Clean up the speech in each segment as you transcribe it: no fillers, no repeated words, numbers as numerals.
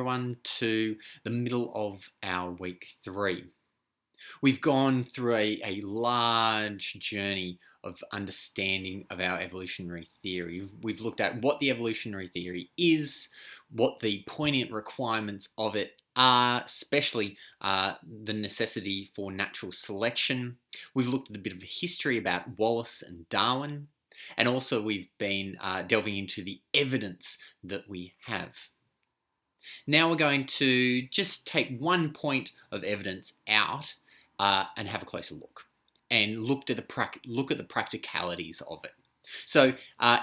everyone to the middle of our week 3. We've gone through a large journey of understanding of our evolutionary theory. We've looked at what the evolutionary theory is, what the poignant requirements of it are, especially the necessity for natural selection. We've looked at a bit of history about Wallace and Darwin, and also we've been delving into the evidence that we have. Now we're going to just take one point of evidence out and have a closer look and look at the practicalities of it. So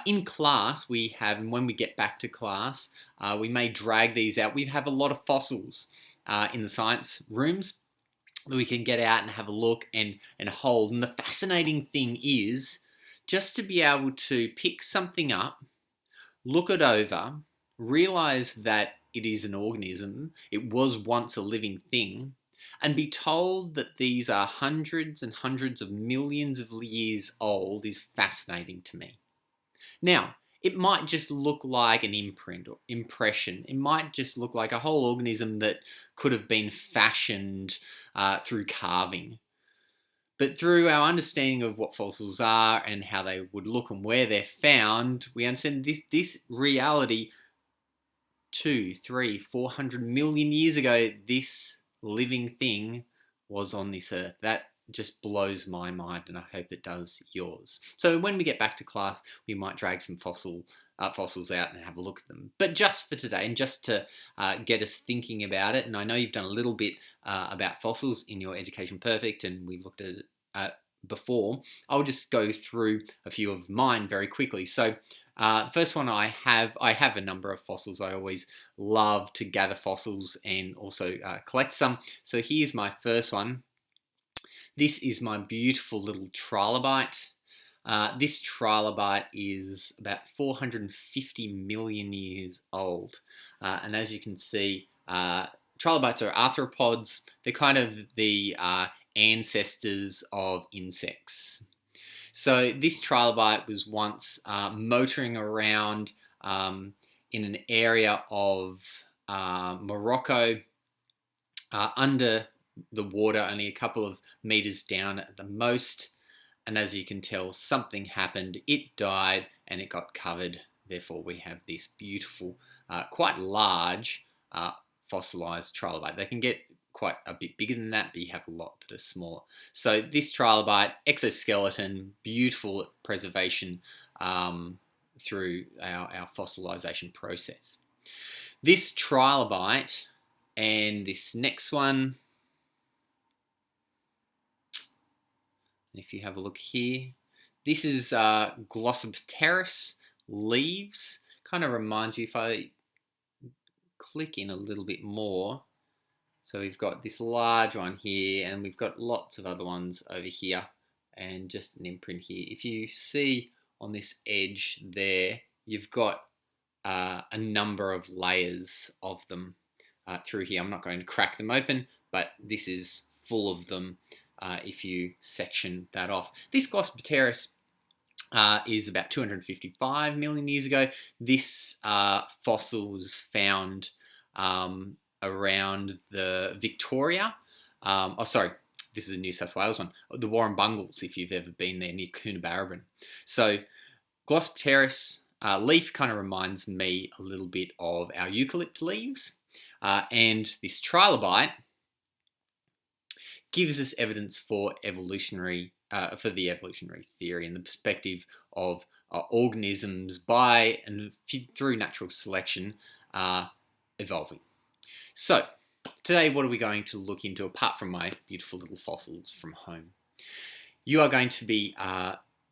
in class we have, and when we get back to class, we may drag these out. We have a lot of fossils in the science rooms that we can get out and have a look and hold. And the fascinating thing is just to be able to pick something up, look it over, realize that it is an organism, it was once a living thing, and be told that these are hundreds and hundreds of millions of years old is fascinating to me. Now, it might just look like an imprint or impression. It might just look like a whole organism that could have been fashioned through carving. But through our understanding of what fossils are and how they would look and where they're found, we understand this reality 200, 300, 400 million years ago, this living thing was on this earth. That just blows my mind, and I hope it does yours. So when we get back to class, we might drag some fossils out and have a look at them. But just for today, and just to get us thinking about it, and I know you've done a little bit about fossils in your Education Perfect, and we've looked at it before, I'll just go through a few of mine very quickly. So first one I have a number of fossils. I always love to gather fossils and also collect some. So here's my first one. This is my beautiful little trilobite. This trilobite is about 450 million years old. And as you can see, trilobites are arthropods. They're kind of the ancestors of insects. So this trilobite was once motoring around in an area of Morocco under the water, only a couple of meters down at the most. And as you can tell, something happened. It died and it got covered. Therefore, we have this beautiful, quite large fossilized trilobite. They can get quite a bit bigger than that, but you have a lot that are smaller. So this trilobite, exoskeleton, beautiful preservation through our fossilization process. This trilobite and this next one, if you have a look here, this is Glossopteris leaves. Kind of reminds you, if I click in a little bit more, so we've got this large one here, and we've got lots of other ones over here, and just an imprint here. If you see on this edge there, you've got a number of layers of them through here. I'm not going to crack them open, but this is full of them if you section that off. This Glossopteris is about 255 million years ago. This fossil was found around the Victoria. This is a New South Wales one. The Warrumbungles, if you've ever been there, near Coonabarabran. So Glossopteris leaf kind of reminds me a little bit of our eucalypt leaves. And this trilobite gives us evidence for the evolutionary theory and the perspective of organisms by and through natural selection evolving. So today, what are we going to look into apart from my beautiful little fossils from home? You are going to be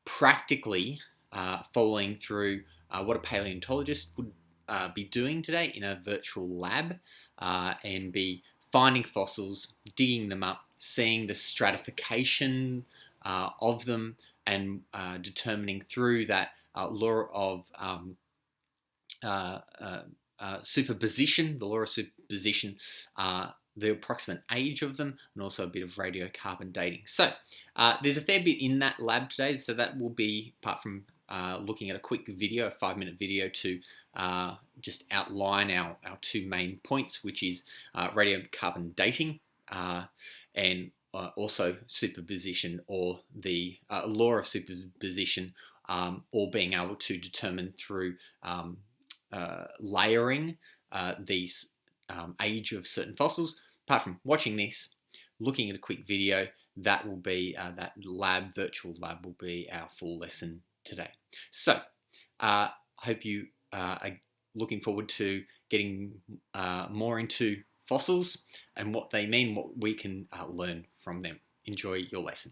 practically following through what a paleontologist would be doing today in a virtual lab and be finding fossils, digging them up, seeing the stratification of them, and determining through that law of superposition, the law of superposition, the approximate age of them, and also a bit of radiocarbon dating. So there's a fair bit in that lab today, so that will be, apart from looking at a quick video, a 5-minute video to just outline our two main points, which is radiocarbon dating and also superposition, or the law of superposition, or being able to determine through layering these age of certain fossils. Apart from watching this, looking at a quick video, that will be that virtual lab will be our full lesson today. So I hope you are looking forward to getting more into fossils and what they mean, what we can learn from them. Enjoy your lesson.